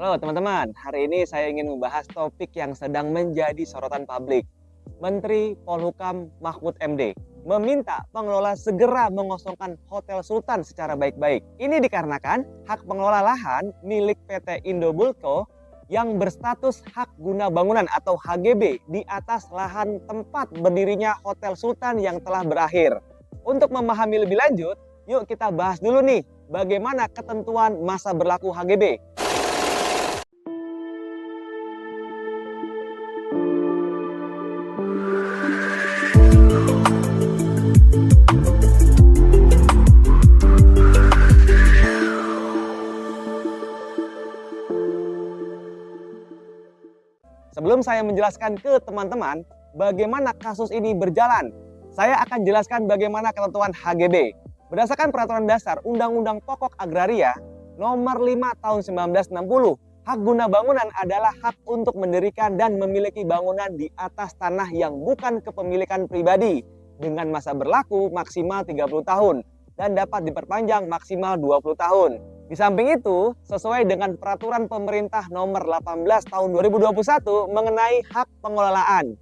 Halo teman-teman, hari ini saya ingin membahas topik yang sedang menjadi sorotan publik. Menteri Polhukam Mahfud MD meminta pengelola segera mengosongkan Hotel Sultan secara baik-baik. Ini dikarenakan hak pengelola lahan milik PT Indobulko yang berstatus hak guna bangunan atau HGB di atas lahan tempat berdirinya Hotel Sultan yang telah berakhir. Untuk memahami lebih lanjut, yuk kita bahas dulu nih bagaimana ketentuan masa berlaku HGB. Sebelum saya menjelaskan ke teman-teman bagaimana kasus ini berjalan, saya akan jelaskan bagaimana ketentuan HGB. Berdasarkan Peraturan Dasar Undang-Undang Pokok Agraria Nomor 5 Tahun 1960, hak guna bangunan adalah hak untuk mendirikan dan memiliki bangunan di atas tanah yang bukan kepemilikan pribadi dengan masa berlaku maksimal 30 tahun dan dapat diperpanjang maksimal 20 tahun. Di samping itu, sesuai dengan Peraturan Pemerintah Nomor 18 Tahun 2021 mengenai hak pengelolaan,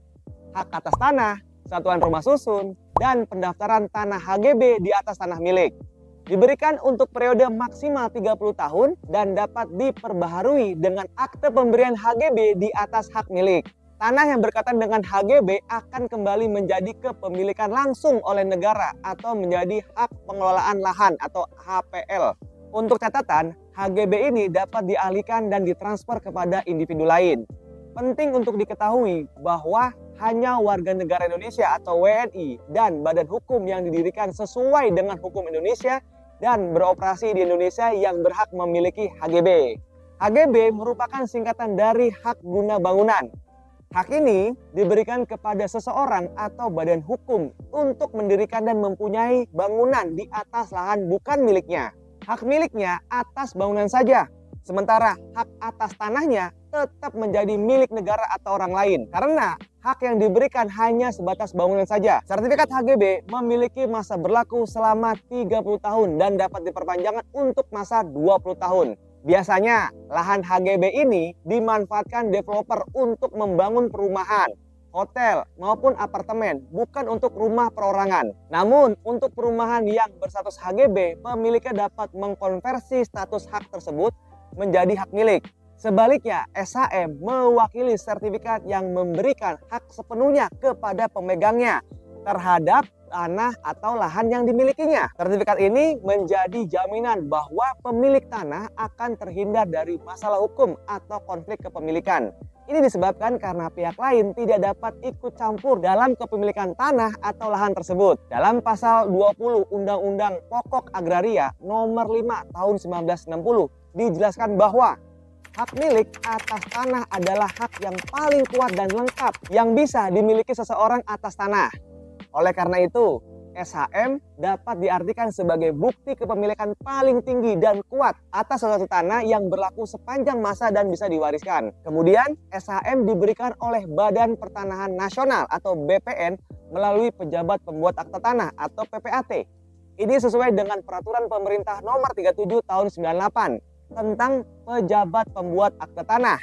hak atas tanah, satuan rumah susun, dan pendaftaran tanah HGB di atas tanah milik, diberikan untuk periode maksimal 30 tahun dan dapat diperbaharui dengan akte pemberian HGB di atas hak milik. Tanah yang berkaitan dengan HGB akan kembali menjadi kepemilikan langsung oleh negara atau menjadi hak pengelolaan lahan atau HPL. Untuk catatan, HGB ini dapat dialihkan dan ditransfer kepada individu lain. Penting untuk diketahui bahwa hanya warga negara Indonesia atau WNI dan badan hukum yang didirikan sesuai dengan hukum Indonesia dan beroperasi di Indonesia yang berhak memiliki HGB. HGB merupakan singkatan dari hak guna bangunan. Hak ini diberikan kepada seseorang atau badan hukum untuk mendirikan dan mempunyai bangunan di atas lahan bukan miliknya. Hak miliknya atas bangunan saja, sementara hak atas tanahnya tetap menjadi milik negara atau orang lain karena hak yang diberikan hanya sebatas bangunan saja. Sertifikat HGB memiliki masa berlaku selama 30 tahun dan dapat diperpanjang untuk masa 20 tahun. Biasanya lahan HGB ini dimanfaatkan developer untuk membangun perumahan, hotel maupun apartemen, bukan untuk rumah perorangan. Namun untuk perumahan yang berstatus HGB, pemiliknya dapat mengkonversi status hak tersebut menjadi hak milik. Sebaliknya, SHM mewakili sertifikat yang memberikan hak sepenuhnya kepada pemegangnya terhadap tanah atau lahan yang dimilikinya. Sertifikat ini menjadi jaminan bahwa pemilik tanah akan terhindar dari masalah hukum atau konflik kepemilikan. Ini disebabkan karena pihak lain tidak dapat ikut campur dalam kepemilikan tanah atau lahan tersebut. Dalam pasal 20 Undang-Undang Pokok Agraria Nomor 5 Tahun 1960 dijelaskan bahwa hak milik atas tanah adalah hak yang paling kuat dan lengkap yang bisa dimiliki seseorang atas tanah. Oleh karena itu, SHM dapat diartikan sebagai bukti kepemilikan paling tinggi dan kuat atas suatu tanah yang berlaku sepanjang masa dan bisa diwariskan. Kemudian, SHM diberikan oleh Badan Pertanahan Nasional atau BPN melalui pejabat pembuat akta tanah atau PPAT. Ini sesuai dengan Peraturan Pemerintah Nomor 37 Tahun 98 tentang pejabat pembuat akta tanah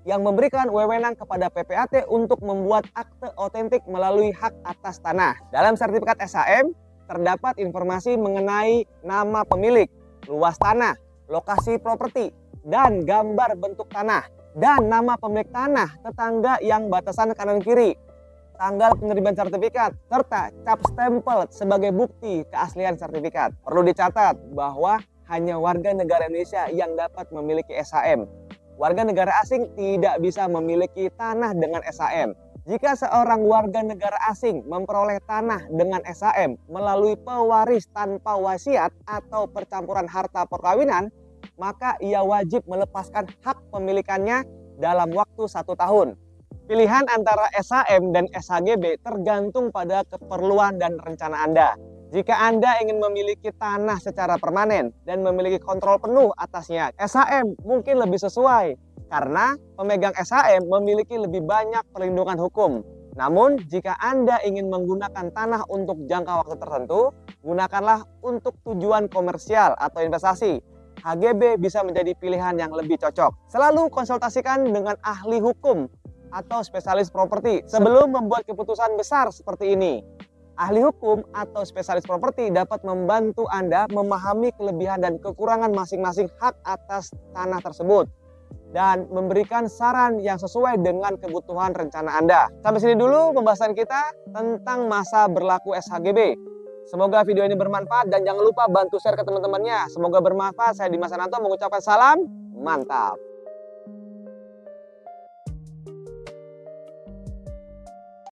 yang memberikan wewenang kepada PPAT untuk membuat akte otentik melalui hak atas tanah. Dalam sertifikat SHM terdapat informasi mengenai nama pemilik, luas tanah, lokasi properti, dan gambar bentuk tanah, dan nama pemilik tanah, tetangga yang batasan kanan kiri, tanggal penerimaan sertifikat, serta cap stempel sebagai bukti keaslian sertifikat. Perlu dicatat bahwa hanya warga negara Indonesia yang dapat memiliki SHM. Warga negara asing tidak bisa memiliki tanah dengan SHM. Jika seorang warga negara asing memperoleh tanah dengan SHM melalui pewaris tanpa wasiat atau percampuran harta perkawinan, maka ia wajib melepaskan hak pemilikannya dalam waktu 1 tahun. Pilihan antara SHM dan SHGB tergantung pada keperluan dan rencana Anda. Jika Anda ingin memiliki tanah secara permanen dan memiliki kontrol penuh atasnya, SHM mungkin lebih sesuai karena pemegang SHM memiliki lebih banyak perlindungan hukum. Namun, jika Anda ingin menggunakan tanah untuk jangka waktu tertentu, gunakanlah untuk tujuan komersial atau investasi HGB bisa menjadi pilihan yang lebih cocok. Selalu konsultasikan dengan ahli hukum atau spesialis properti sebelum membuat keputusan besar seperti ini. Ahli hukum atau spesialis properti dapat membantu Anda memahami kelebihan dan kekurangan masing-masing hak atas tanah tersebut dan memberikan saran yang sesuai dengan kebutuhan rencana Anda. Sampai sini dulu pembahasan kita tentang masa berlaku SHGB. Semoga video ini bermanfaat dan jangan lupa bantu share ke teman-temannya. Semoga bermanfaat. Saya Dimas Ananto mengucapkan salam mantap.